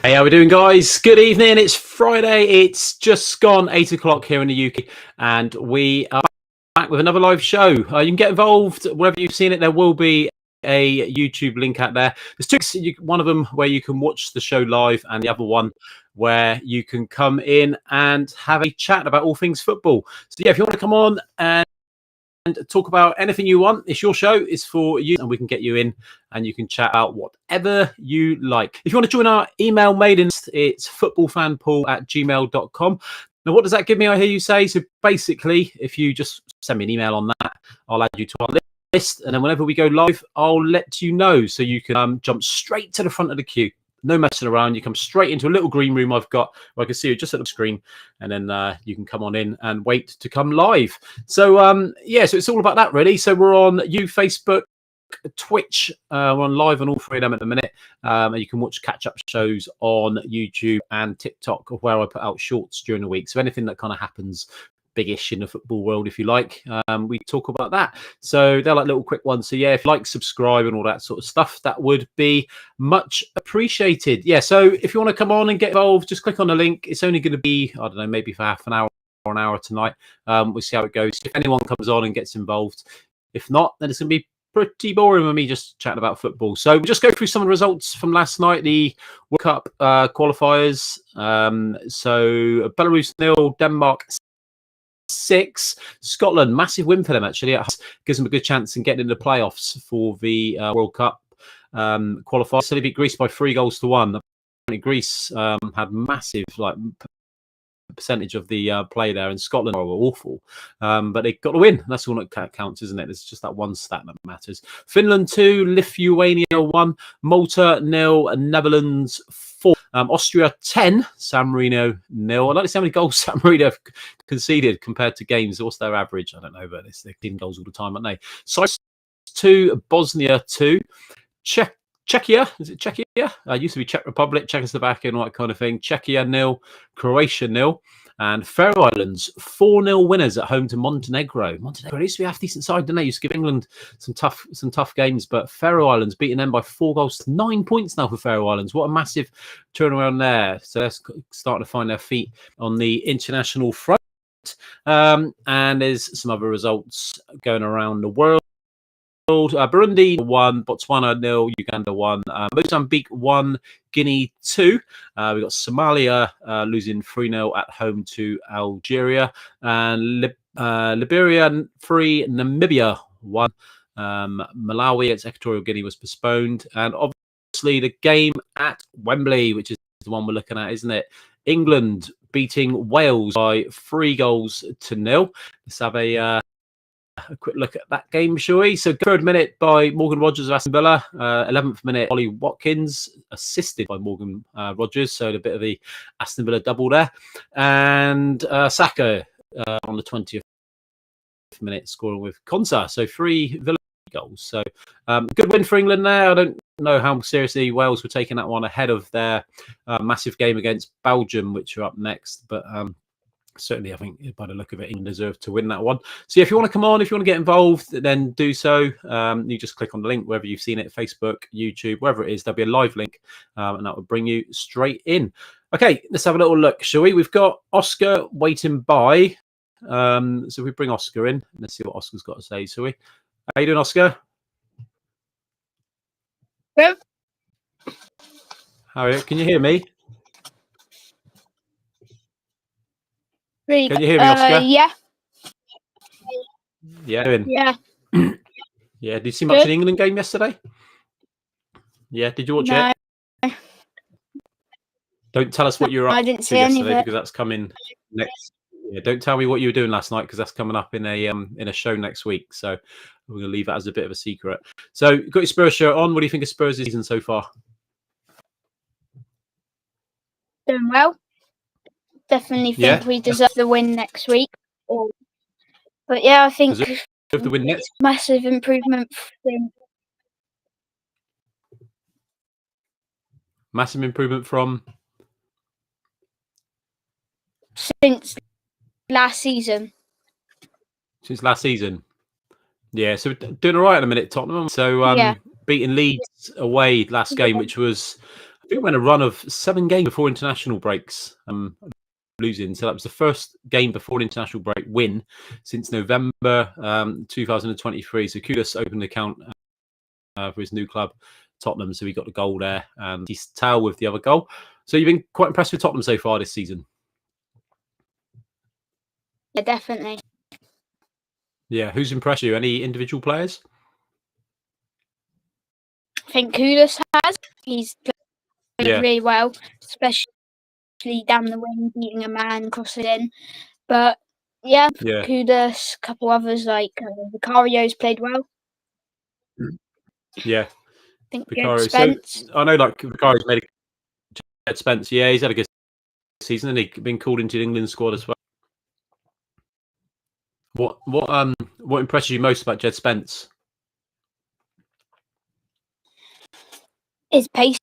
Hey, how we doing, guys? Good evening. It's Friday. It's just gone 8 o'clock here in the UK, and we are back with another live show. You can get involved wherever you've seen it. There will be a YouTube link out there. There's two. One of them where you can watch the show live, and the other one where you can come in and have a chat about all things football. So yeah, if you want to come on and talk about anything you want, it's your show, it's for you, and we can get you in and you can chat out whatever you like. If you want to join our email mailing list, it's footballfanpool@gmail.com. Now, what does that give me, I hear you say? So basically, if you just send me an email on that, I'll add you to our list, and then whenever we go live, I'll let you know, so you can jump straight to the front of the queue. No messing around. You come straight into a little green room I've got where I can see you just at the screen, and then you can come on in and wait to come live. So yeah, so it's all about that really. So we're on Facebook, Twitch. We're on live on all three of them at the minute. And you can watch catch-up shows on YouTube and TikTok, where I put out shorts during the week. So anything that kind of happens big-ish in the football world, if you like, we talk about that. So they're like little quick ones. So yeah, if you like, subscribe and all that sort of stuff, that would be much appreciated. Yeah, so if you want to come on and get involved, just click on the link. It's only going to be, I don't know, maybe for half an hour or an hour tonight. We'll see how it goes. If anyone comes on and gets involved, if not, then it's going to be pretty boring with me just chatting about football. So we'll just go through some of the results from last night, the World Cup qualifiers. So Belarus 0, Denmark 6. Scotland, massive win for them actually. It gives them a good chance in getting into the playoffs for the World Cup qualifiers. So they beat Greece by 3-1. Greece had massive percentage of the play there, and Scotland were awful, but they got the win. That's all that counts, isn't it? It's just that one stat that matters. Finland 2, Lithuania 1, Malta 0, Netherlands 4, Austria 10, San Marino 0. I'd like to see how many goals San Marino conceded compared to games. What's their average? I don't know, but they're 10 goals all the time, aren't they? Cyprus 2, Bosnia 2, Czechia, is it Czechia? Used to be Czech Republic, Czechoslovakia, and all that kind of thing. Czechia 0, Croatia 0, and Faroe Islands 4-0 winners at home to Montenegro. Montenegro used to be a half decent side, didn't they? Used to give England some tough games, but Faroe Islands beating them by 4 goals. 9 points now for Faroe Islands. What a massive turnaround there. So they're starting to find their feet on the international front. And there's some other results going around the world. Burundi 1, Botswana 0, Uganda 1, Mozambique 1, Guinea 2. We got Somalia losing 3-0 at home to Algeria, and Liberia 3, Namibia 1. Malawi against Equatorial Guinea was postponed, and obviously the game at Wembley, which is the one we're looking at, isn't it? England beating Wales by 3-0. Let's have a quick look at that game, shall we? So, 3rd minute by Morgan Rogers of Aston Villa. 11th minute, Ollie Watkins, assisted by Morgan Rogers. So, a bit of the Aston Villa double there. And Saka on the 20th minute, scoring with Konsa. So, 3 Villa goals. So, good win for England there. I don't know how seriously Wales were taking that one ahead of their massive game against Belgium, which are up next. But certainly, I think by the look of it, England deserve to win that one. So, yeah, if you want to come on, if you want to get involved, then do so. You just click on the link wherever you've seen it, Facebook, YouTube, wherever it is. There'll be a live link, and that will bring you straight in. Okay, let's have a little look, shall we? We've got Oscar waiting by. So we bring Oscar in. Let's see what Oscar's got to say, shall we? How you doing, Oscar? Yep. How are you? Can you hear me? Really, Can you hear me, Oscar? Yeah. Yeah. Yeah. Yeah. Did you see much Good. in England game yesterday? Yeah. Did you watch No. it? Don't tell us what you were up I didn't to see any of yesterday, it. because that's coming next. Yeah, don't tell me what you were doing last night, because that's coming up in a show next week. So we're going to leave that as a bit of a secret. So you've got your Spurs shirt on. What do you think of Spurs this season so far? Doing well. Definitely think we deserve the win next week. But yeah, I think Deserve the win next. massive improvement. Massive improvement from Since last season. Since last season. Yeah, so doing all right at the minute, Tottenham. So Yeah. beating Leeds away last game, which was, I think, we went a run of 7 games before international breaks. Losing, so that was the first game before international break win since November 2023. So Kudus opened the account for his new club, Tottenham. So he got the goal there, and he's tail with the other goal. So you've been quite impressed with Tottenham so far this season. Yeah, definitely. Yeah, who's impressed you? Any individual players? I think Kudus has. He's played really well, especially down the wing, beating a man, crossing in. But yeah, Kudus, a couple others like Vicario's played well. Yeah, I think Vicario. Spence. So I know, like, Vicario's made a Spence. Yeah, he's had a good season, and he's been called into the England squad as well. What impresses you most about Jed Spence? His pace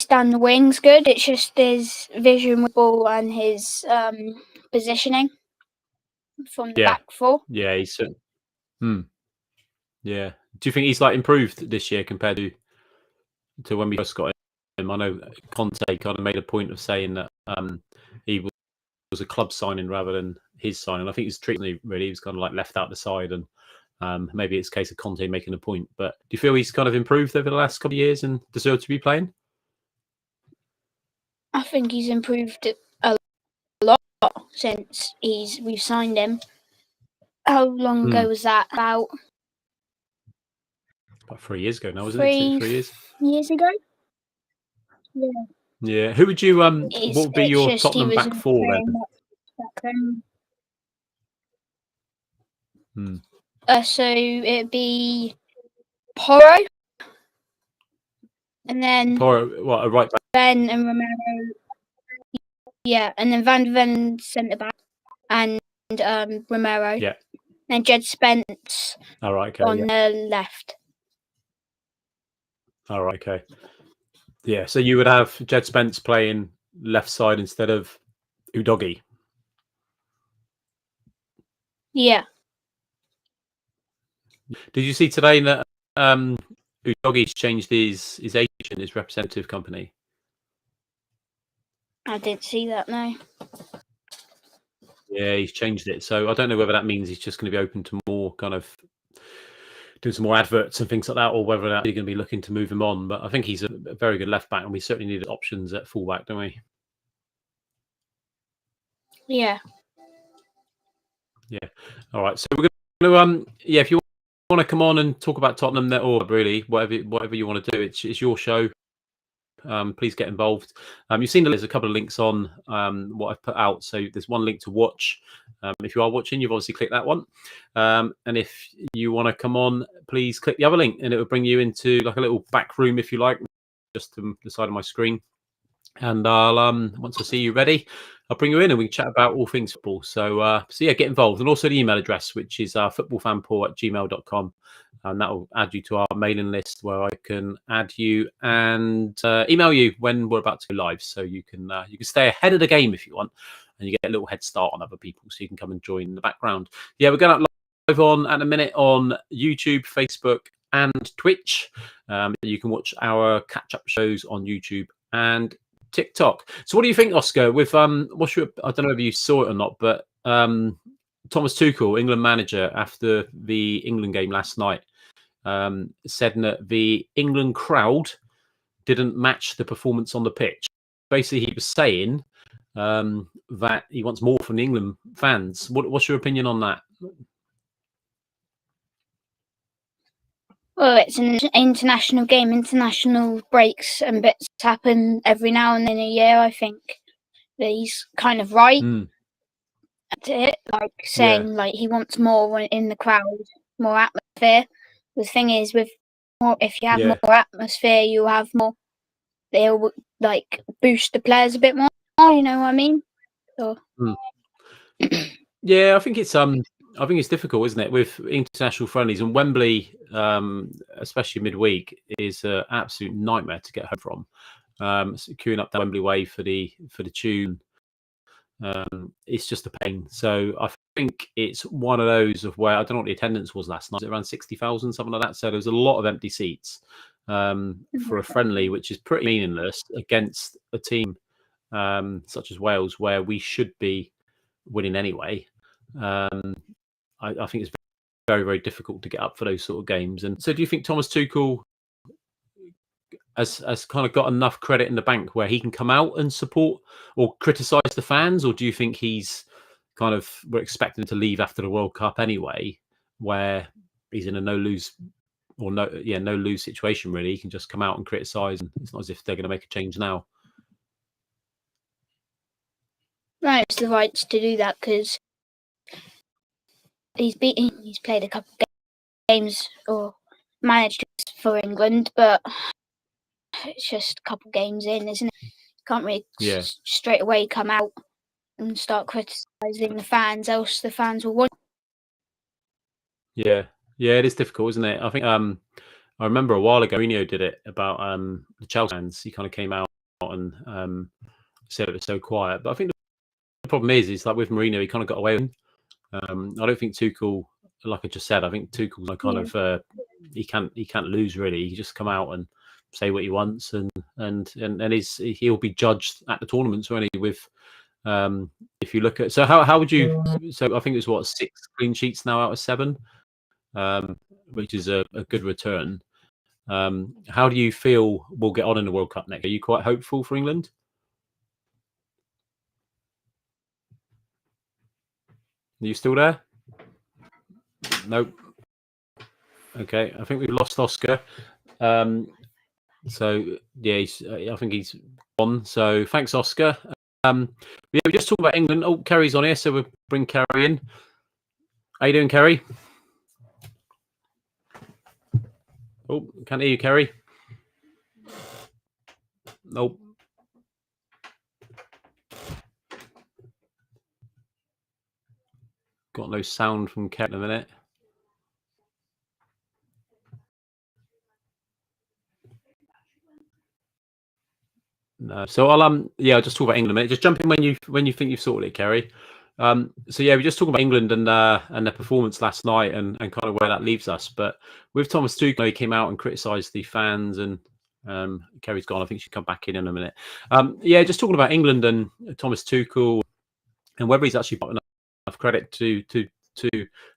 down the wing's good. It's just his vision with ball and his positioning from the back four. Yeah, he's. Yeah. Do you think he's like improved this year compared to when we first got him? I know Conte kind of made a point of saying that he was a club signing rather than his signing. I think he's treating really, he was kind of like left out the side, and maybe it's a case of Conte making a point. But do you feel he's kind of improved over the last couple of years and deserves to be playing? I think he's improved a lot since we've signed him. How long ago was that? About 3 years ago now, wasn't it? 3 years? Years ago. Yeah. Yeah. Who would you what would be your Tottenham back four then? So it'd be Porro, and then Porro, what, a right back? Ben and Romero. Yeah, and then Van de Ven centre back, and Romero. Yeah. And Jed Spence on the left. All right, okay. Yeah, so you would have Jed Spence playing left side instead of Udogie. Yeah. Did you see today that Udogie's changed his agent, his representative company? I didn't see that, no. Yeah, he's changed it. So I don't know whether that means he's just going to be open to more kind of doing some more adverts and things like that, or whether they're going to be looking to move him on. But I think he's a very good left back, and we certainly need options at fullback, don't we? Yeah. Yeah. All right. So we're going to if you want to come on and talk about Tottenham, or really whatever you want to do, it's your show. Please get involved. You've seen there's a couple of links on what I've put out. So there's one link to watch. If you are watching, you've obviously clicked that one. And if you want to come on, please click the other link, and it will bring you into like a little back room, if you like, just to the side of my screen. And I'll once I see you ready, I'll bring you in and we can chat about all things football. So yeah, get involved. And also the email address, which is footballfanpaul@gmail.com. And that will add you to our mailing list, where I can add you and email you when we're about to go live. So you can stay ahead of the game if you want, and you get a little head start on other people, so you can come and join in the background. Yeah, we're going live on at a minute on YouTube, Facebook, and Twitch. You can watch our catch-up shows on YouTube and TikTok. So what do you think, Oscar, with I don't know if you saw it or not, but Thomas Tuchel, England manager, after the England game last night, said that the England crowd didn't match the performance on the pitch. Basically, he was saying that he wants more from the England fans. What's your opinion on that? Well, it's an international game. International breaks and bits happen every now and then a year. I think that he's kind of right at it, like saying like he wants more in the crowd, more atmosphere. The thing is, with more, if you have more atmosphere, you have more. They'll like boost the players a bit more. You know what I mean? So. Yeah, I think it's difficult, isn't it, with international friendlies, and Wembley, especially midweek, is an absolute nightmare to get home from. Queuing up the Wembley way for the tune, it's just a pain. So I think it's one of those of where I don't know what the attendance was last night. Was it around 60,000, something like that? So there's a lot of empty seats for a friendly, which is pretty meaningless against a team such as Wales, where we should be winning anyway. I think it's very, very difficult to get up for those sort of games. And so do you think Thomas Tuchel has kind of got enough credit in the bank where he can come out and support or criticise the fans, or do you think we're expecting to leave after the World Cup anyway, where he's in a no lose situation really? He can just come out and criticise, and it's not as if they're going to make a change now. Right, it's the rights to do that because he's played a couple of games or managed for England, but it's just a couple of games in, isn't it? You can't really straight away come out and start criticising the fans, else the fans will want. Yeah, it is difficult, isn't it? I think I remember a while ago, Mourinho did it about the Chelsea fans. He kind of came out and said it was so quiet, but I think the problem is like with Mourinho, he kind of got away with it. I don't think Tuchel, like I just said, I think Tuchel's kind of he can't lose really. He just come out and say what he wants, and he'll be judged at the tournaments only with if you look at. So how would you? So I think it's 6 clean sheets now out of 7, which is a good return. How do you feel we'll get on in the World Cup next? Are you quite hopeful for England? Are you still there? Nope. Okay, I think we've lost Oscar. So yeah, I think he's on. So thanks, Oscar. We just talked about England. Oh, Kerry's on here, so we'll bring Kerry in. How you doing, Kerry? Oh, can't hear you, Kerry. Nope. Got no sound from Kerry in a minute. No. So I'll just talk about England a minute. Just jump in when you think you've sorted it, Kerry. So yeah, we just talk about England and their performance last night and kind of where that leaves us. But with Thomas Tuchel, he came out and criticised the fans, and Kerry's gone. I think she'll come back in a minute. Just talking about England and Thomas Tuchel and whether he's actually got enough credit to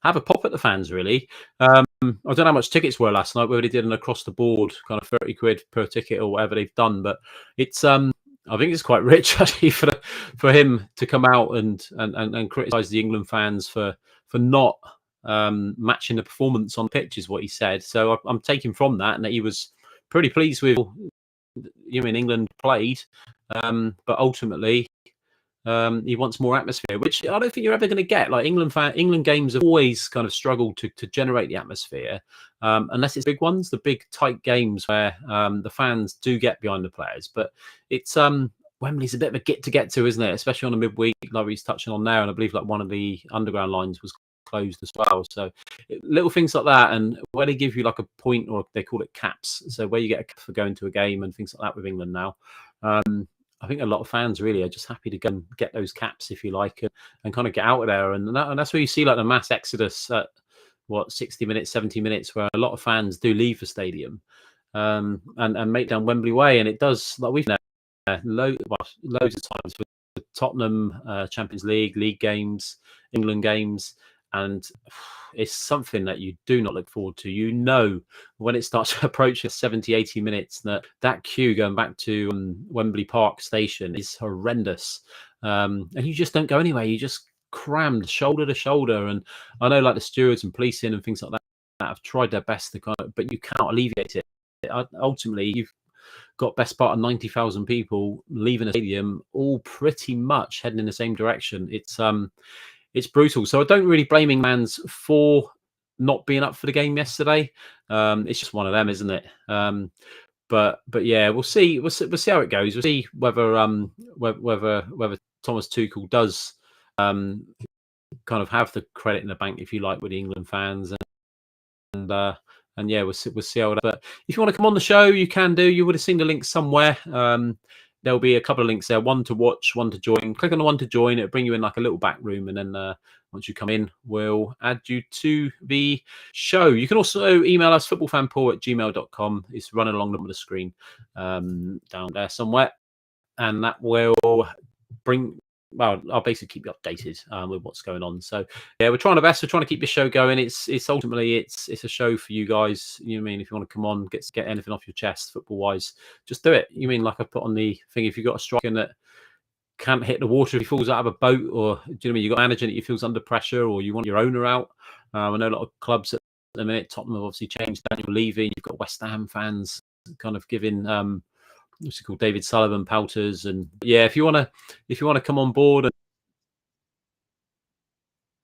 have a pop at the fans, really. I don't know how much tickets were last night, whether they did an across the board kind of 30 quid per ticket or whatever they've done, but it's I think it's quite rich actually for him to come out and criticise the England fans for not matching the performance on pitch, is what he said. So I'm taking from that and that he was pretty pleased with England played, but ultimately he wants more atmosphere, which I don't think you're ever going to get. Like England games have always kind of struggled to generate the atmosphere, unless it's big ones, the big tight games where the fans do get behind the players. But it's Wembley's a bit of a get to, isn't it? Especially on a midweek, like he's touching on there, and I believe like one of the underground lines was closed as well. So little things like that, and where they give you like a point, or they call it caps, so where you get a cap for going to a game and things like that with England now. I think a lot of fans really are just happy to go and get those caps, if you like, and kind of get out of there. And that's where you see like the mass exodus at 60 minutes, 70 minutes, where a lot of fans do leave the stadium and make down Wembley way. And it does, like we've known loads of times with the Tottenham Champions League games, England games. And it's something that you do not look forward to. You know, when it starts to approach 70, 80 minutes, that queue going back to Wembley Park Station is horrendous. And you just don't go anywhere. You just crammed shoulder to shoulder. And I know like the stewards and policing and things like that have tried their best to kind of, but you cannot alleviate it. Ultimately, you've got best part of 90,000 people leaving a stadium, all pretty much heading in the same direction. It's brutal. So I don't really blame fans for not being up for the game yesterday. It's just one of them, isn't it? But yeah, we'll see. We'll see how it goes. We'll see whether Thomas Tuchel does kind of have the credit in the bank, if you like, with the England fans. And yeah, we'll see how it. But if you want to come on the show, you can do. You would have seen the link somewhere. There'll be a couple of links there, one to watch, one to join. Click on the one to join. It'll bring you in like a little back room. And then once you come in, we'll add you to the show. You can also email us, footballfanpaul@gmail.com. It's running along the screen down there somewhere. And that will I'll basically keep you updated with what's going on. So yeah, we're trying our best. We're trying to keep this show going. It's ultimately it's a show for you guys. You know what I mean? If you want to come on, get anything off your chest football wise, just do it. You mean like I put on the thing, if you've got a striker that can't hit the water if he falls out of a boat, or do you know what I mean? You've got a manager that you feels under pressure, or you want your owner out. I know a lot of clubs at the minute, Tottenham have obviously changed Daniel Levy. You've got West Ham fans kind of giving what's it called, David Sullivan pouters. And yeah, if you want to come on board and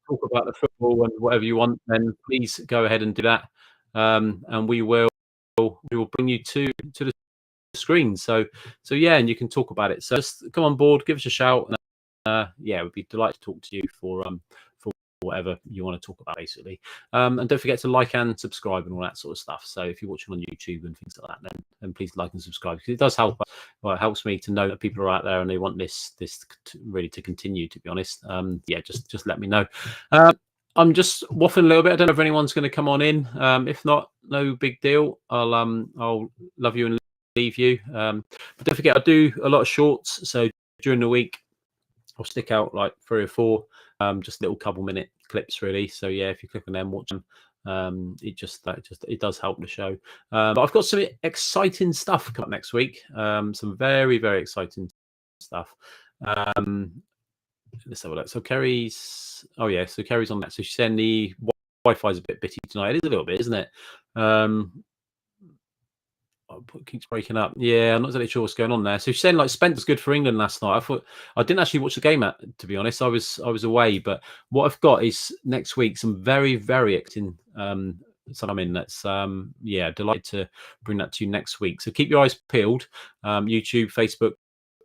talk about the football and whatever you want, then please go ahead and do that. And we will bring you to the screen. So yeah, and you can talk about it. So just come on board, give us a shout, and yeah, we'd be delighted to talk to you for whatever you want to talk about, basically. And don't forget to like and subscribe and all that sort of stuff. So if you're watching on YouTube and things like that, then please like and subscribe, because it does help. Well, it helps me to know that people are out there and they want this really to continue, to be honest. Yeah, just let me know. I'm just waffling a little bit. I don't know if anyone's going to come on in. If not, no big deal. I'll love you and leave you. But don't forget, I do a lot of shorts. So during the week, I'll stick out like 3 or 4, just little couple-minute clips, really. So yeah, if you click on them, watch them. It does help the show. But I've got some exciting stuff coming up next week. Some very, very exciting stuff. Let's have a look. So Kerry's on that. So she's saying the Wi-Fi is a bit bitty tonight. It is a little bit, isn't it? Keeps breaking up. Yeah, I'm not really sure what's going on there. So she's saying like Spence was good for England last night. I thought, I didn't actually watch the game, to be honest. I was away. But what I've got is next week some very, very exciting something that's delighted to bring that to you next week. So keep your eyes peeled. YouTube, Facebook,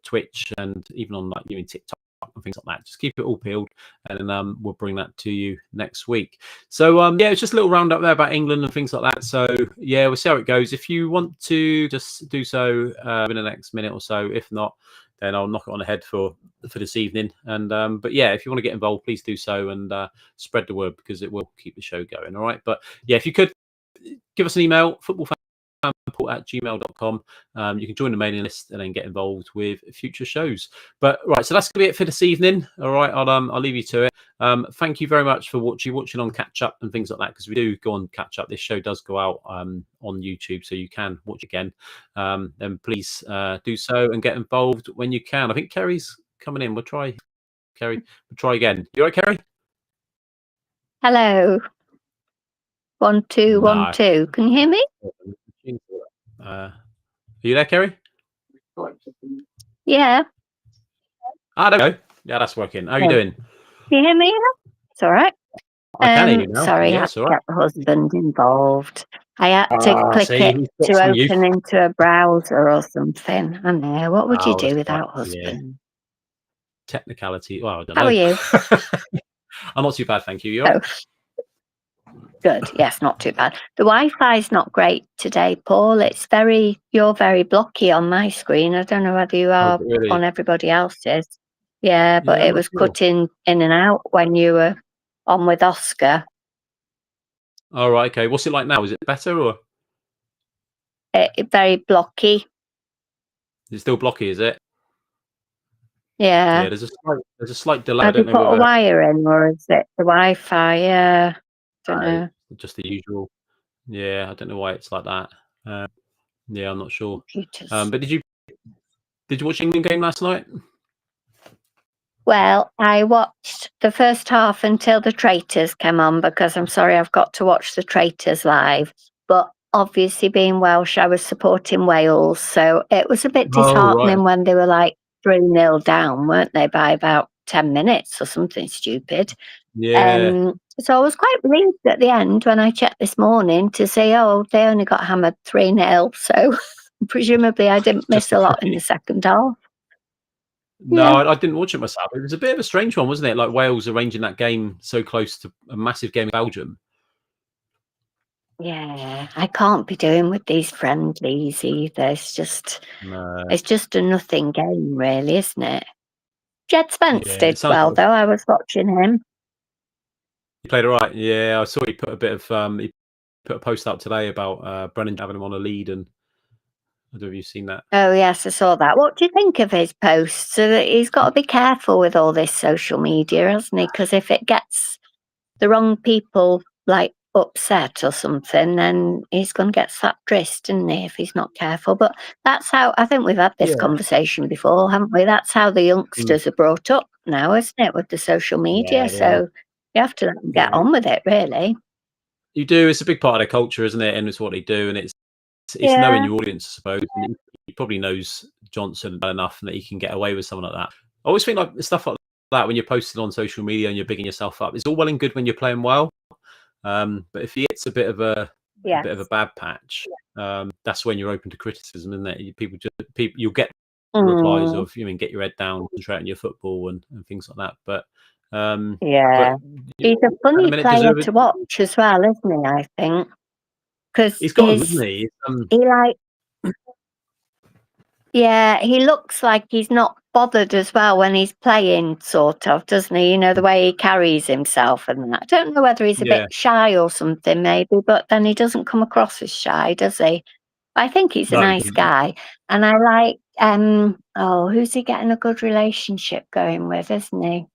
Twitch, and even on like TikTok and things like that. Just keep it all peeled, and then we'll bring that to you next week. So yeah, it's just a little roundup there about England and things like that. So yeah, we'll see how it goes. If you want to just do so in the next minute or so, if not, then I'll knock it on the head for this evening. And but yeah, if you want to get involved, please do so, and spread the word, because it will keep the show going. All right. But yeah, if you could give us an email, footballfanpaul@gmail.com. You can join the mailing list and then get involved with future shows. But right, so that's gonna be it for this evening. All right, I'll leave you to it. Thank you very much for watching on catch up and things like that, because we do go on catch up. This show does go out on YouTube, so you can watch again. Then please do so and get involved when you can. I think Kerry's coming in. We'll try Kerry. We'll try again. You all right, Kerry? Hello. 1 2 1 2. Can you hear me? Are you there, Kerry? Yeah. There we go. Yeah, that's working. How are you doing? Can you hear me? It's all right. I can hear you now. Sorry, I had to get the husband involved. I had to click it to open into a browser or something. I know. What would you do without husband? Yeah. Technicality. Well, I don't know. How are you? I'm not too bad, thank you. Oh. Good. Yes, not too bad. The Wi-Fi is not great today, Paul. You're very blocky on my screen. I don't know whether you are really? on everybody else's. Yeah, but I'm it not was sure. cutting in and out when you were on with Oscar. All right. Okay. What's it like now? Is it better or Very blocky. is it still blocky? Is it? Yeah. Yeah. There's a slight delay. I Have you don't know put a whether wire in or is it the Wi-Fi? Yeah. Don't know. just the usual. Yeah. I don't know why it's like that. Yeah. I'm not sure. Computers. But did you watch the England game last night? Well, I watched the first half until the Traitors came on because I'm sorry I've got to watch the Traitors live. But obviously, being Welsh, I was supporting Wales. So it was a bit disheartening when they were like 3-0 down, weren't they, by about 10 minutes or something stupid. Yeah. So I was quite relieved at the end when I checked this morning to say, oh, they only got hammered 3-0. So presumably I didn't miss a lot in the second half. No, I didn't watch it myself. It was a bit of a strange one, wasn't it? Like Wales arranging that game so close to a massive game of Belgium. Yeah, I can't be doing with these friendlies either. It's just a nothing game, really, isn't it? Jed Spence did well, though. I was watching him. He played all right. Yeah, I saw he put a bit of he put a post out today about Brennan having him on a lead, and I don't know if you've seen that. Oh yes, I saw that. What do you think of his posts? So he's got to be careful with all this social media, hasn't he? Because if it gets the wrong people like upset or something, then he's going to get slapped wrist, isn't he, if he's not careful? But that's how, I think we've had this conversation before, haven't we? That's how the youngsters are brought up now, isn't it, with the social media? So you have to let them get on with it, really. You do. It's a big part of their culture, isn't it? And it's what they do, and it's knowing your audience, I suppose. And he probably knows Johnson well enough that he can get away with something like that. I always think like stuff like that when you're posting on social media and you're bigging yourself up, it's all well and good when you're playing well. But if he gets a bit of a bad patch, that's when you're open to criticism, isn't it? You'll get replies of, get your head down, concentrate on your football and things like that. But he's a funny player to watch as well, isn't he? I think because he's got him, isn't he? He looks like he's not bothered as well when he's playing, sort of, doesn't he? The way he carries himself and that. I don't know whether he's a bit shy or something, maybe, but then he doesn't come across as shy, does he? I think he's a nice guy. And I like, who's he getting a good relationship going with, isn't he?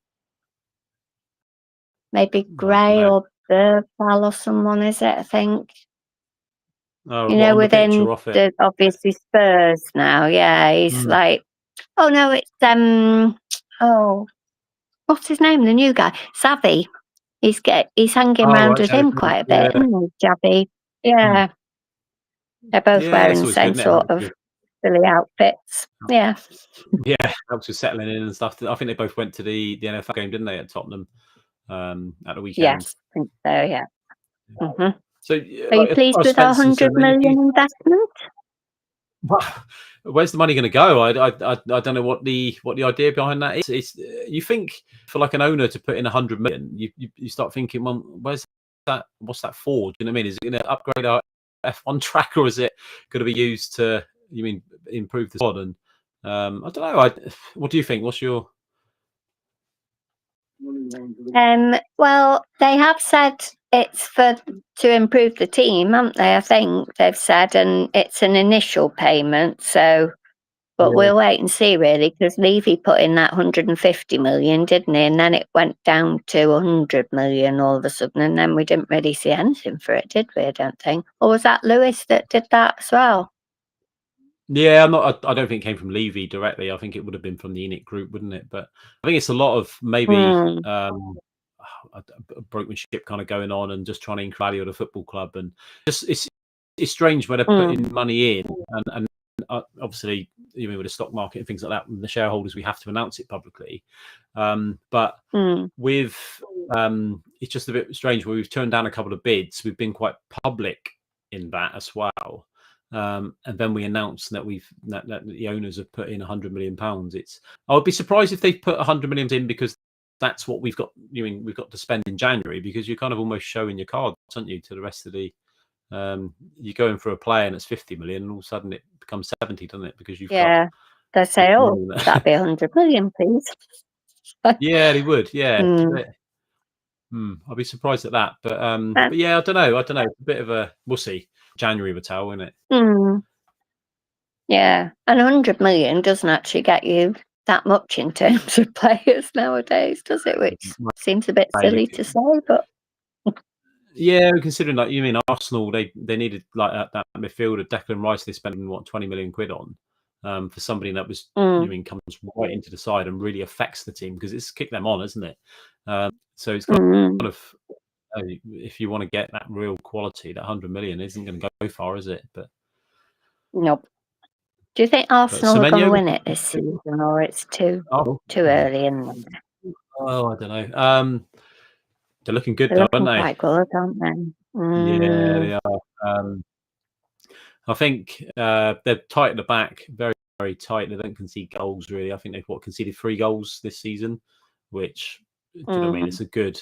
Maybe Gray or Burwell or someone, is it, I think? Within the obviously Spurs now, he's like, oh no, it's what's his name? The new guy, Savvy. He's hanging around with him quite a bit, isn't he, Jabby? Yeah, they're both wearing the same sort of silly outfits. Yeah, helps with settling in and stuff. I think they both went to the NFL game, didn't they, at Tottenham at the weekend? Yes, I think so. Yeah. Mm-hmm. So, are you pleased with our 100 million investment? Where's the money going to go? I don't know what the idea behind that is. It's you think for like an owner to put in 100 million, you start thinking, well, where's that? What's that for? Do you know what I mean? Is it going to upgrade our F1 track, or is it going to be used to improve the squad? And I don't know. What do you think? What's your well, they have said it's to improve the team, haven't they? I think they've said, and it's an initial payment. So, but we'll wait and see, really, because Levy put in that 150 million, didn't he? And then it went down to 100 million all of a sudden, and then we didn't really see anything for it, did we? I don't think. Or was that Lewis that did that as well? Yeah, I don't think it came from Levy directly. I think it would have been from the ENIC group, wouldn't it? But I think it's a lot of maybe brokemanship kind of going on and just trying to increase value of the football club. And just it's strange when they're putting money in and obviously with the stock market and things like that, and the shareholders, we have to announce it publicly. But with it's just a bit strange where we've turned down a couple of bids. We've been quite public in that as well. And then we announced that that the owners have put in £100 million. I would be surprised if they put £100 million in because that's what we've got. We've got to spend in January, because you're kind of almost showing your cards, aren't you, to the rest of the. You're going for a player and it's 50 million, and all of a sudden it becomes 70, doesn't it? Because you've got. They say, "Oh, that'd be 100 million, please." Yeah, they would. Yeah. I'll be surprised at that, but yeah, I don't know. It's a bit of a, we'll see. January will tell, isn't it? Yeah, and 100 million doesn't actually get you that much in terms of players nowadays, does it? Which seems a bit silly to say, but yeah, considering like you mean Arsenal, they needed like that midfielder Declan Rice. They spent 20 million quid on for somebody that was comes right into the side and really affects the team, because it's kicked them on, isn't it? So it's kind of if you want to get that real quality, that 100 million isn't going to go far, is it? But nope. Do you think Arsenal are going to win it this season, or it's too early in them? Oh, I don't know. They're looking good, though, aren't they? Quite good, aren't they? Yeah, they are. I think they're tight at the back, very, very tight. They don't concede goals, really. I think they've conceded 3 goals this season, which, do you know what I mean? It's a good,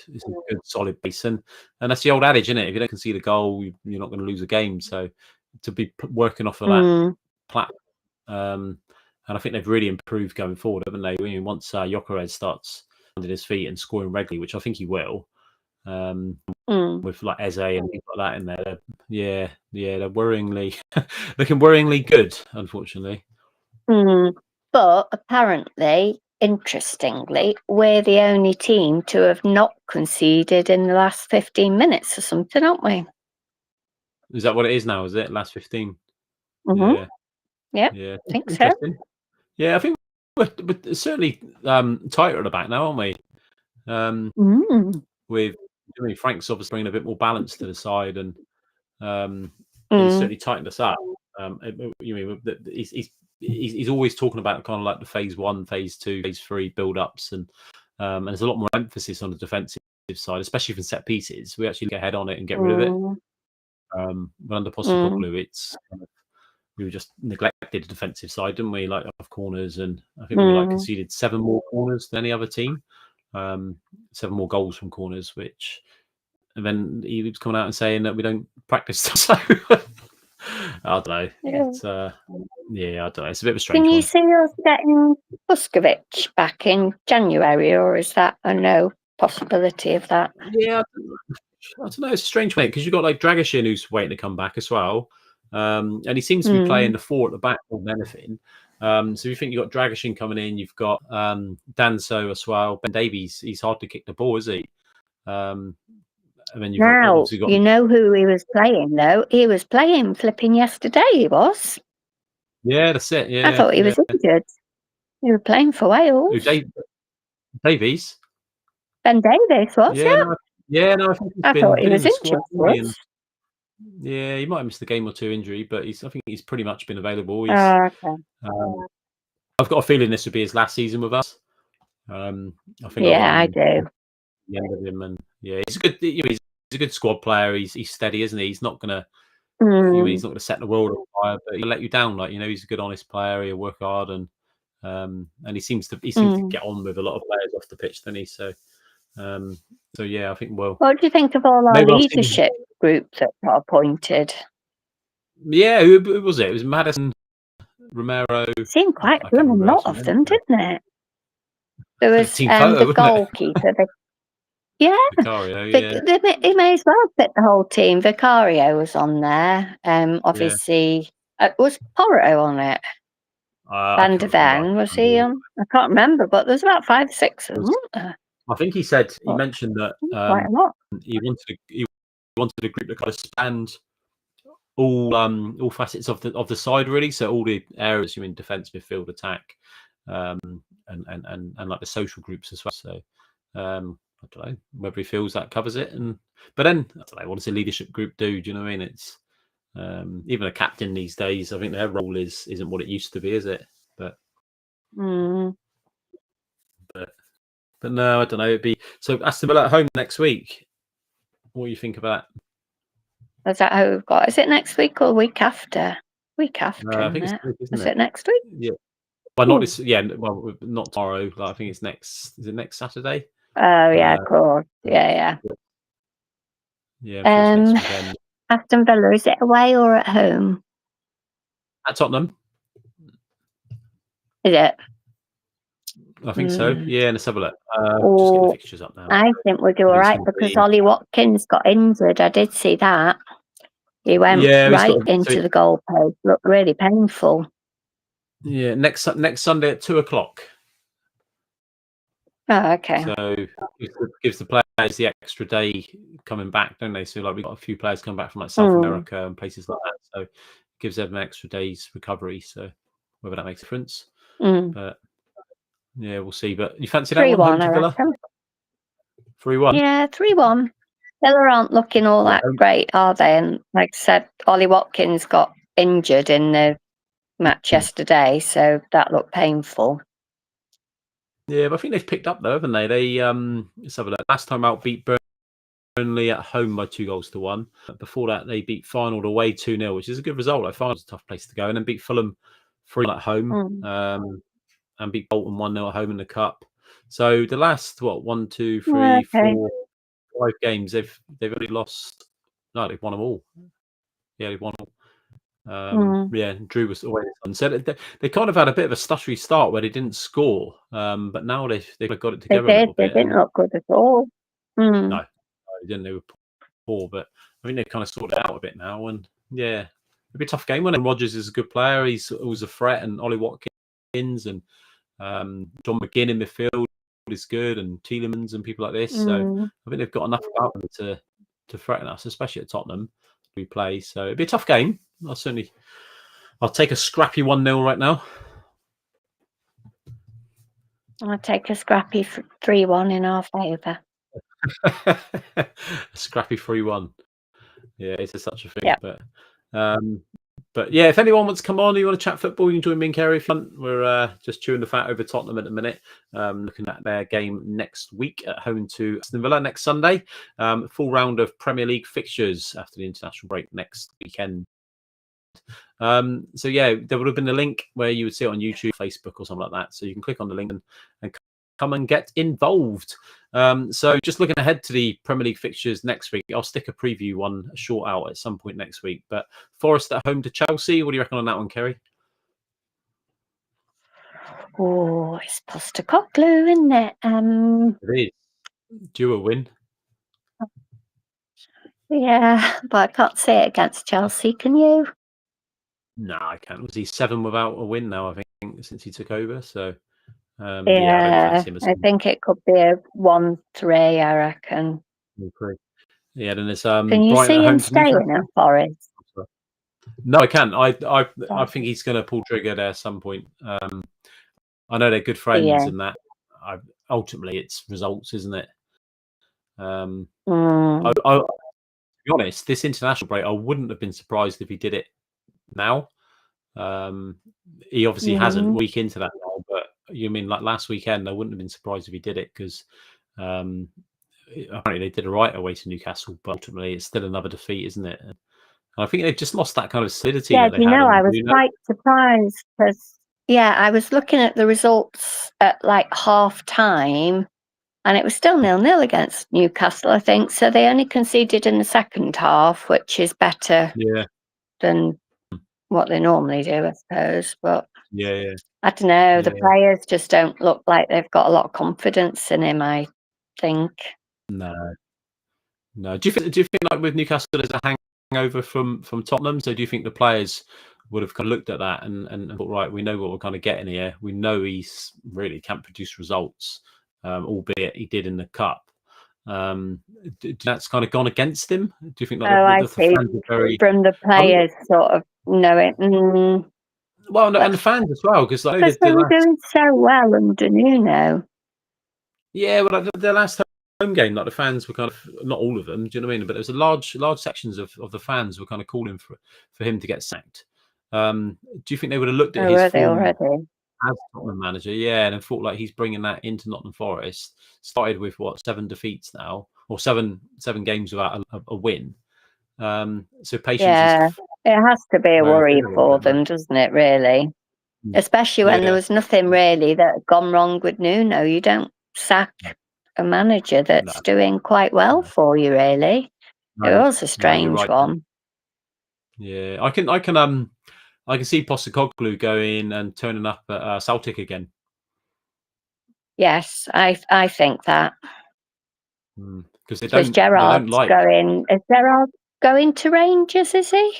solid base, and that's the old adage, isn't it? If you don't concede a goal, you're not going to lose a game. So to be working off of that platform, and I think they've really improved going forward, haven't they? I mean, once Gyökeres starts under his feet and scoring regularly, which I think he will, with like Eze and things like that in there, they're worryingly looking worryingly good, unfortunately. But apparently, interestingly, we're the only team to have not conceded in the last 15 minutes or something, aren't we? Is that what it is now? Is it last 15? Yeah, I think so. Yeah, I think we're certainly tighter at the back now, aren't we? With Frank's obviously bringing a bit more balance to the side, and he's certainly tightened us up. He's always talking about kind of like the phase 1, phase 2, phase 3 build-ups, and there's a lot more emphasis on the defensive side, especially from set pieces. We actually get head on it and get rid of it. But under Postecoglou, it's kind of, we were just neglected the defensive side, didn't we? Like off corners, and I think we conceded 7 more corners than any other team. 7 more goals from corners, and then he was coming out and saying that we don't practice. So I don't know. It's, I don't know. It's a bit of a strange Can you one. see us getting Buskovich back in January, or is that a no possibility of that? Yeah, I don't know. It's a strange one, because you've got like Dragishin who's waiting to come back as well, and he seems to be playing the 4 at the back more than anything. So you think you've got Dragishin coming in, you've got Danso as well. Ben Davies, he's hard to kick the ball, is he? And then you've got, you know who he was playing though? He was playing flipping yesterday. He was. Yeah, that's it. Yeah, I thought he was injured. He was playing for Wales. Davies. Ben Davies was. Yeah, no, I think I thought he was injured. Yeah, he might have missed a game or 2 injury, but I think he's pretty much been available. Okay. I've got a feeling this would be his last season with us. I think. I do. The end of him, and he's a good. He's a good squad player. He's steady, isn't he? He's not gonna. He's not gonna set the world on fire, but he'll let you down. Like, he's a good, honest player. He'll work hard, and he seems to get on with a lot of players off the pitch, doesn't he? So, I think. Well, what do you think of all our leadership group that got appointed? Yeah, who was it? It was Madison, Romero. Seemed quite a lot of them, didn't it? There was the goalkeeper. Vicario, he may as well fit the whole team. Vicario was on there. Obviously, was Porro on it? Van der Ven, was he on? I can't remember, but there's about 5 or 6 of them, weren't there? I think he mentioned that quite a lot. He wanted a group that kind of spanned all facets of the side, really. So all the areas, defence, midfield, attack, and like the social groups as well. So I don't know whether he feels that covers it, but then I don't know, what does a leadership group do? Do you know what I mean? It's even a captain these days, I think their role isn't what it used to be, is it? But no, I don't know. It'd be so Aston Villa at home next week. What do you think of that? Is that how we've got? Is it next week or the week after? Week after, I think it's week, is it next week? Yeah. Well, not this. Yeah. Well, not tomorrow. I think it's next. Is it next Saturday? Oh yeah, of course. Yeah. Next weekend. Aston Villa, is it away or at home? At Tottenham. Is it? I think so. Yeah, let's have a look. Just get the fixtures up now. I think we'll do all right because Ollie Watkins got injured. I did see that. He went right into the goalpost. Looked really painful. Yeah, next Sunday at 2:00. Oh, okay. So gives the players the extra day coming back, don't they? So like we've got a few players coming back from like South America and places like that. So it gives them an extra day's recovery. So whether that makes a difference. But yeah, we'll see. But you fancy that 3-1, one, home to Villa? 3-1. Yeah, 3-1. Villa aren't looking all that great, are they? And like I said, Ollie Watkins got injured in the match yesterday, so that looked painful. Yeah, but I think they've picked up though, haven't they? They let's have a look. Last time out beat Burnley at home by 2-1. Before that, they beat Feyenoord away 2-0, which is a good result. Like Feyenoord's a tough place to go, and then beat Fulham 3-0 at home, and beat Bolton 1-0 at home in the cup. So the last 1, 2, 3, 4, 5 games, they've only lost. No, they've won them all. Yeah, they've won all. Yeah, Drew was away. So they kind of had a bit of a stuttery start where they didn't score, but now they've got it together a little bit. They didn't look good at all. No, they didn't. They were poor, but I think they've kind of sorted it out a bit now. And yeah, it'll be a tough game. When Rodgers is a good player, he's always a threat, and Ollie Watkins and John McGinn in midfield is good, and Tielemans and people like this. So I think they've got enough about them to threaten us, especially at Tottenham. We play, so it'll be a tough game. I'll take a scrappy 1-0 right now. I'll take a scrappy 3-1 in our favour. A scrappy 3-1. Yeah, it's such a thing. Yep. But yeah, if anyone wants to come on, you want to chat football, you can join me and Kerry if you want. We're just chewing the fat over Tottenham at the minute, looking at their game next week at home to Aston Villa next Sunday. Full round of Premier League fixtures after the international break next weekend. So yeah, there would have been a link where you would see it on YouTube, Facebook, or something like that. So you can click on the link and come and get involved. So just looking ahead to the Premier League fixtures next week, I'll stick a preview one short out at some point next week. But Forest at home to Chelsea. What do you reckon on that one, Kerry? Oh, it's Postecoglou, isn't it? It is. Do a win. Yeah, but I can't say it against Chelsea. Can you? No, I can't. Was he 7 without a win now, I think, since he took over? So I think it could be a 1-3, I reckon. Yeah, then there's Can you Brighton see at home him staying at Forest? No, I can't. I think he's going to pull trigger there at some point. I know they're good friends and that. Ultimately, it's results, isn't it? To be honest, this international break, I wouldn't have been surprised if he did it now. He obviously hasn't week into that now, but you mean like last weekend, I wouldn't have been surprised if he did it because apparently they did a right away to Newcastle, but ultimately it's still another defeat, isn't it? And I think they've just lost that kind of solidity. Yeah, that they had I was quite surprised because I was looking at the results at like half time, and it was still 0-0 against Newcastle, I think. So they only conceded in the second half, which is better than what they normally do, I suppose. But I don't know. The players just don't look like they've got a lot of confidence in him, I think. No. Do you think like with Newcastle there's a hangover from Tottenham? So do you think the players would have kind of looked at that and thought, right, we know what we're kind of getting here. We know he's really can't produce results, albeit he did in the cup. That's kind of gone against him. Do you think like the fans are very from the players sort of know it? Well, no, and the fans as well, because they were doing so well under Nuno. Yeah, well, the last home game, like the fans were kind of not all of them. Do you know what I mean? But there was a large sections of the fans were kind of calling for him to get sacked. Do you think they would have looked at his form as Tottenham manager? Yeah, and thought like he's bringing that into Nottingham Forest. Started with 7 defeats now, or seven games without a win. So patience. It has to be a worry for them, doesn't it? Really, especially when there was nothing really that had gone wrong with Nuno. You don't sack a manager that's doing quite well for you, really. It was a strange one. Yeah, I can see Postecoglou going and turning up at Celtic again. Yes, I think that. Because they don't like. Is Gerrard going to Rangers, is he?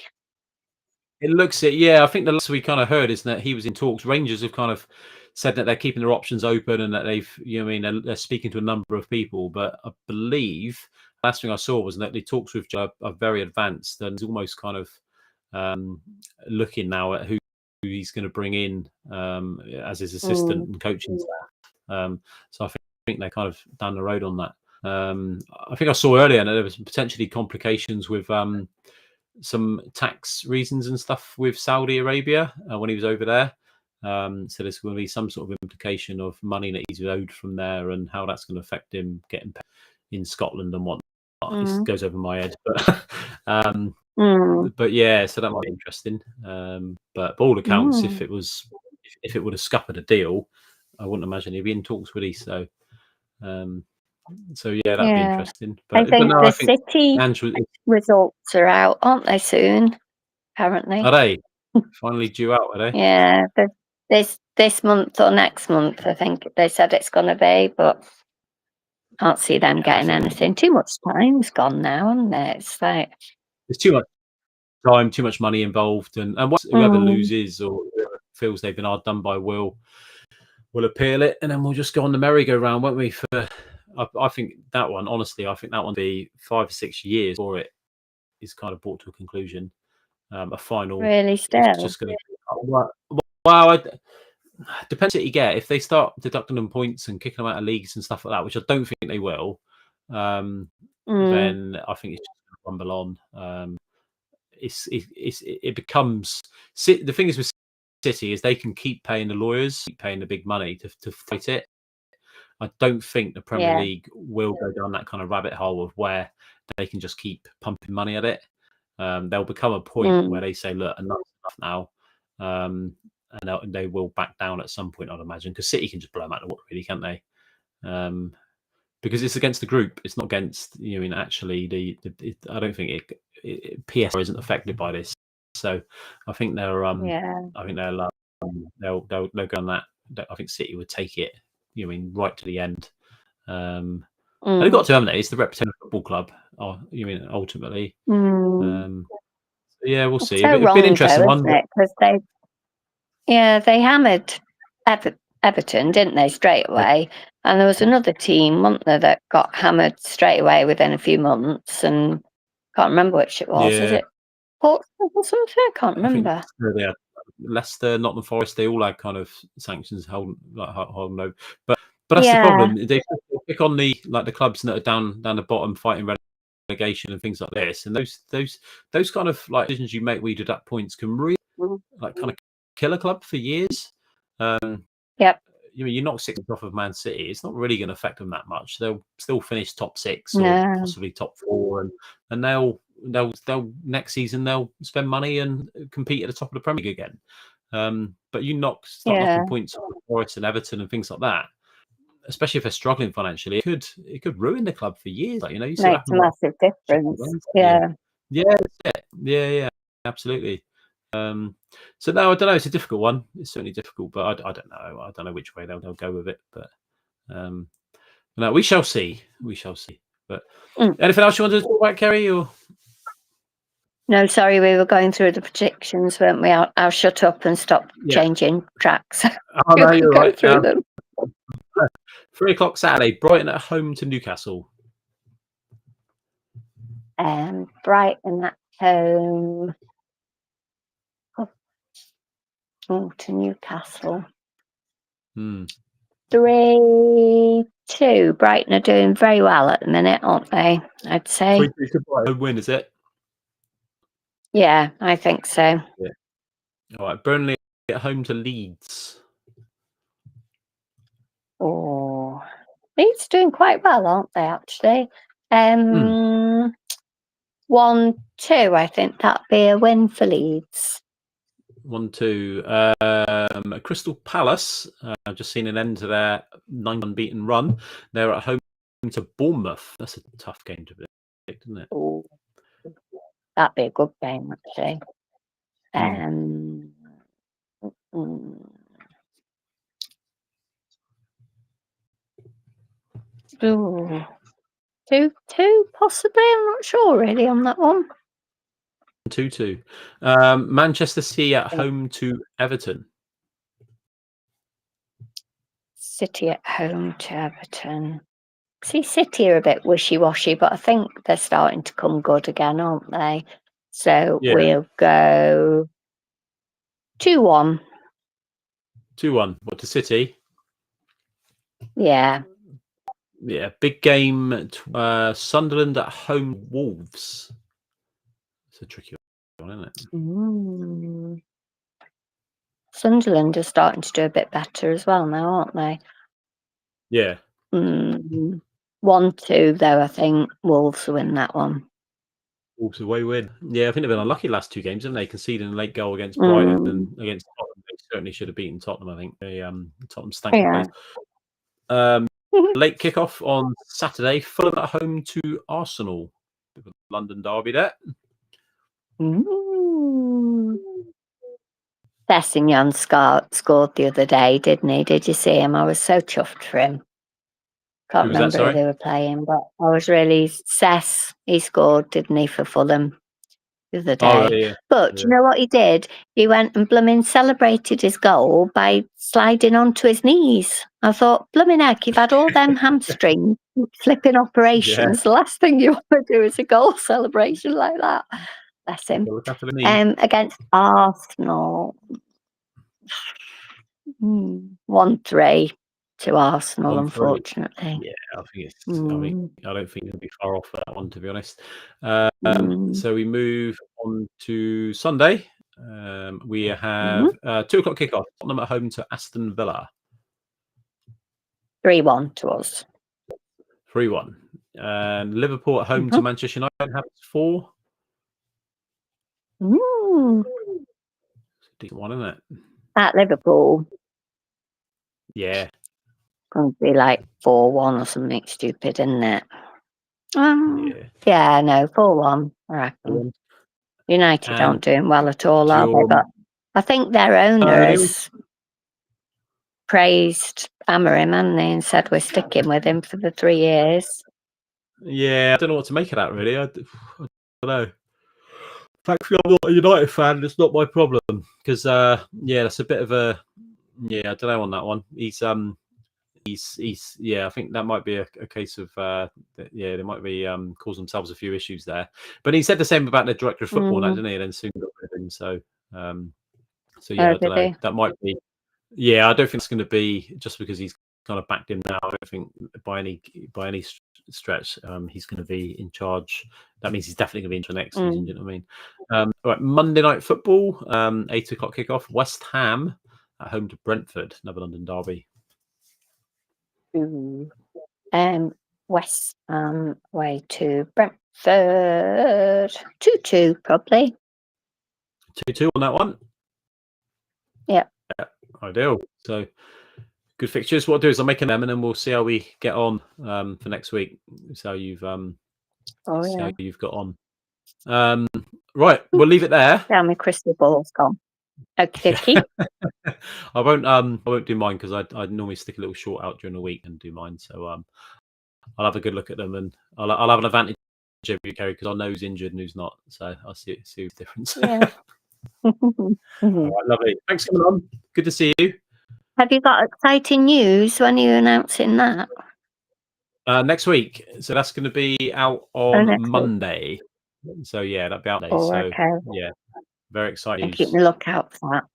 It looks it, yeah. I think the last we kind of heard is that he was in talks. Rangers have kind of said that they're keeping their options open and that they've, they're speaking to a number of people. But I believe last thing I saw was that the talks with Joe are very advanced and he's almost kind of looking now at who he's going to bring in as his assistant and coaching staff. So I think they're kind of down the road on that. I think I saw earlier that there was potentially complications with some tax reasons and stuff with Saudi Arabia when he was over there. So there's going to be some sort of implication of money that he's owed from there and how that's going to affect him getting paid in Scotland and whatnot. It goes over my head, but yeah, so that might be interesting. But by all accounts, if it would have scuppered a deal, I wouldn't imagine he'd be in talks with he. So yeah, that'd be interesting. But I think the City results are out, aren't they, soon? Apparently. Are they finally due out? Are they? Yeah, this month or next month, I think they said it's going to be, but can't see them getting anything. Too much time's gone now, hasn't it? It's like there's too much time, too much money involved, and whoever loses or whoever feels they've been hard done by will appeal it, and then we'll just go on the merry-go-round, won't we? I think that one, honestly, I think that one be 5 or 6 years before it is kind of brought to a conclusion. A final. Really, still. It's just going to. Wow, depends what you get. If they start deducting them points and kicking them out of leagues and stuff like that, which I don't think they will, then I think it's just going to rumble on. It becomes the thing is with City is they can keep paying the lawyers, keep paying the big money to fight it. I don't think the Premier League will go down that kind of rabbit hole of where they can just keep pumping money at it. There'll become a point where they say, "Look, enough's enough now," and they will back down at some point, I'd imagine, because City can just blow them out of the water, really, can't they? Because it's against the group, it's not against. Actually, I don't think PSR isn't affected by this, so I think they're. I think they'll go on that. I think City would take it. Right to the end. And they've got to, haven't they? It's the reputation of football club. Ultimately. Yeah, we'll see. It's been an interesting one. Because they hammered Everton, didn't they, straight away? And there was another team, wasn't there, that got hammered straight away within a few months, and can't remember which it was. Is it Portsmouth or something? I can't remember. Leicester, Nottingham Forest, they all had kind of sanctions holding over. But that's the problem. They pick on the clubs that are down the bottom fighting relegation and things like this. And those kind of decisions you make where you deduct points can really kind of kill a club for years. You knock 6 off of Man City, it's not really going to affect them that much. They'll still finish top 6 or possibly top 4, and they'll next season they'll spend money and compete at the top of the Premier League again. But you start knocking points off Forest and Everton and things like that, especially if they're struggling financially, it could ruin the club for years. You see makes a massive difference. Yeah, absolutely. So no, I don't know. It's a difficult one. It's certainly difficult, but I don't know. I don't know which way they'll go with it. But no, we shall see. We shall see. But anything else you want to talk about, Kerry? Or no, sorry, we were going through the predictions, weren't we? I'll shut up and stop changing tracks. Oh, no, you're right. Through them. 3 o'clock Saturday, Brighton at home to Newcastle. Brighton at home. To Newcastle. 3-2. Brighton are doing very well at the minute, aren't they? I'd say. 3-2 to Brighton win, is it? Yeah, I think so. Yeah. All right, Burnley at home to Leeds. Oh, Leeds doing quite well, aren't they? Actually, 1-2. I think that'd be a win for Leeds. 1-2. Crystal Palace. I've just seen an end to their 9 unbeaten run. They're at home to Bournemouth. That's a tough game to predict, isn't it? Ooh, that'd be a good game, actually. Ooh. 2-2, possibly. I'm not sure really on that one. 2-2. Manchester City at home to Everton. City at home to Everton. See, City are a bit wishy-washy, but I think they're starting to come good again, aren't they? So we'll go 2-1. 2-1. What, to City? Yeah. Yeah, big game. Sunderland at home, Wolves. It's a tricky one, isn't it? Sunderland are starting to do a bit better as well now, aren't they? Yeah. 1-2, though, I think. Wolves will win that one. Wolves away win. Yeah, I think they've been unlucky last 2 games, haven't they? Conceding a late goal against Brighton and against Tottenham. They certainly should have beaten Tottenham, I think. They Tottenham stank the place. Late kickoff on Saturday. Fulham at home to Arsenal. London derby there. Sessegnon scored the other day, didn't he? Did you see him? I was so chuffed for him. Can't remember who they were playing, but I was really... Sess, he scored, didn't he, for Fulham the other day? Yeah. But do you know what he did? He went and blooming celebrated his goal by sliding onto his knees. I thought, blooming heck, you've had all them hamstring flipping operations. Yeah. The last thing you want to do is a goal celebration like that. Bless him. Against Arsenal. 1-3 to Arsenal, 1-3. unfortunately. Yeah, I think it's. I don't think it'll be far off that one, to be honest. So we move on to Sunday. We have 2:00 kickoff. Tottenham at home to Aston Villa. 3-1 to us. 3-1. And Liverpool at home to Manchester United. Have 4. Decent one, isn't it? At Liverpool. Yeah. Going to be like 4-1 or something stupid, isn't it? Yeah, no, 4-1, I reckon. United aren't doing well at all, are they? But I think their owner has praised Amorim, hasn't they, and said we're sticking with him for the 3 years. Yeah, I don't know what to make of that, really. I don't know. Thankfully, I'm not a United fan. It's not my problem because, that's a bit of a, I don't know on that one. He's I think that might be a case of, they might be causing themselves a few issues there. But he said the same about the director of football now, didn't he? And then soon got rid of him. So I don't know. That might be. Yeah, I don't think it's going to be just because he's kind of backed him now. I don't think by any stretch he's going to be in charge. That means he's definitely going to be into the next season. Do you know what I mean? Right, Monday night football, 8:00 kickoff. West Ham at home to Brentford, another London derby. West Ham way to Brentford. 2-2 probably. 2-2 on that one. Yeah. Ideal. So good fixtures. What I'll do is I'll make them and then we'll see how we get on for next week. So you've how you've got on. Right, we'll leave it there. Yeah, my crystal ball's gone. Okay. I won't do mine because I normally stick a little short out during the week and do mine. So I'll have a good look at them and I'll have an advantage over you, Kerry, because I know who's injured and who's not. So I'll see the difference. Yeah. All right, lovely. Thanks for coming on. Good to see you. Have you got exciting news? When are you announcing that? Next week. So that's going to be out on Monday. So yeah, that'll be out there. Yeah, very exciting. Keep the lookout for that.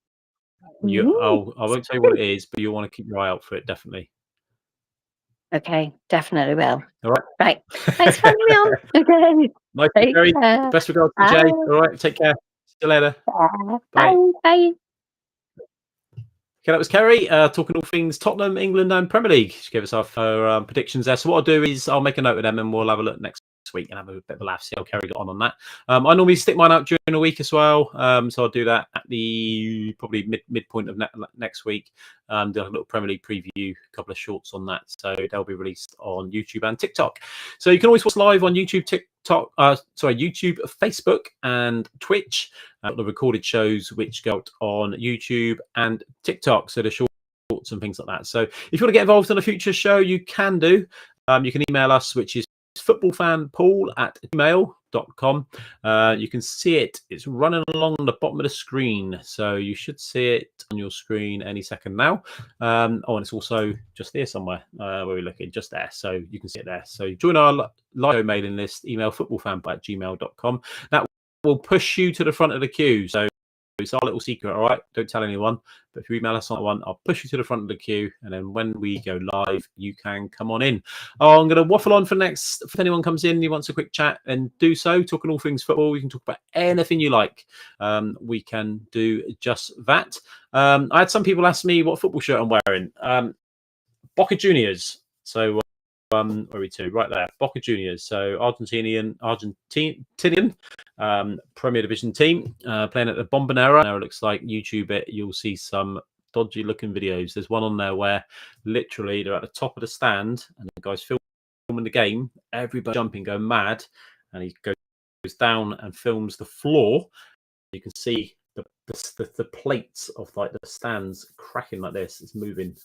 I won't tell you what it is, but you'll want to keep your eye out for it, definitely. Okay, definitely will. All right. Right. Thanks for having me on. Okay. Nice to meet you. Best regards to Jay. All right. Take care. See you later. Bye. Bye. Okay, that was Kerry talking all things Tottenham, England, and Premier League. She gave us our predictions there. So what I'll do is I'll make a note of them and we'll have a look next week and have a bit of a laugh, see how Kerry got on that. I normally stick mine out during the week as well, so I'll do that at the probably midpoint of next week. Do a little Premier League preview, a couple of shorts on that, so they'll be released on YouTube and TikTok. So you can always watch live on YouTube, YouTube, Facebook, and Twitch. The recorded shows which go out on YouTube and TikTok, so the shorts and things like that. So if you want to get involved in a future show, you can do. You can email us, which is footballfanpaul@gmail.com. You can see it. It's running along the bottom of the screen, so you should see it on your screen any second now. And it's also just there somewhere where we're looking, just there, so you can see it there. So join our live mailing list. Email footballfanpaul@gmail.com. That will push you to the front of the queue. So it's our little secret, all right? Don't tell anyone. But if you email us on one, I'll push you to the front of the queue, and then when we go live, you can come on in. I'm going to waffle on for next. If anyone comes in, he wants a quick chat, and do so. Talking all things football, we can talk about anything you like. We can do just that. I had some people ask me what football shirt I'm wearing. Boca Juniors. So where are we to? Right there, Boca Juniors. So Argentinian Premier Division team playing at the Bombonera. Now it looks like YouTube it. You'll see some dodgy looking videos. There's one on there where literally they're at the top of the stand and the guy's filming the game. Everybody jumping, going mad, and he goes down and films the floor. You can see the plates of like the stands cracking like this. It's moving.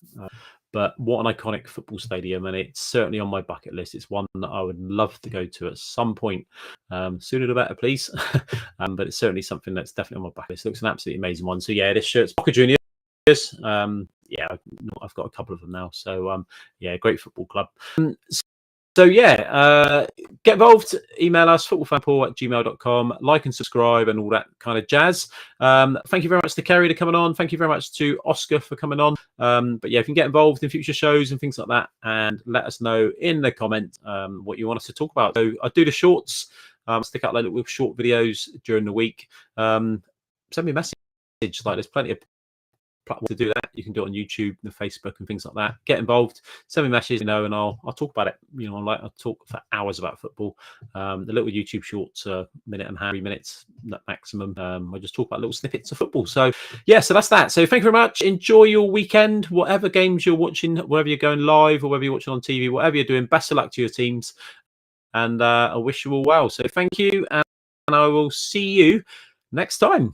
But what an iconic football stadium, and it's certainly on my bucket list. It's one that I would love to go to at some point. Sooner the better, please. But it's certainly something that's definitely on my bucket list. It looks an absolutely amazing one. So yeah, this shirt's Boca Juniors. Yeah, I've got a couple of them now. So yeah, great football club. So yeah, get involved. Email us, footballfanpaul@gmail.com. Like and subscribe and all that kind of jazz. Thank you very much to Kerry for coming on. Thank you very much to Oscar for coming on. But yeah, if you can get involved in future shows and things like that, and let us know in the comments what you want us to talk about. So I do the shorts. Stick out like little short videos during the week. Send me a message. Like there's plenty of to do that. You can do it on YouTube, the Facebook, and things like that. Get involved, send me messages, and I'll talk about it. I'll talk for hours about football. The little YouTube shorts, minute and a half, 3 minutes maximum. I just talk about little snippets of football. So yeah, so that's that. So thank you very much. Enjoy your weekend, whatever games you're watching, whether you're going live or whether you're watching on TV, whatever you're doing. Best of luck to your teams, and I wish you all well. So thank you, and I will see you next time.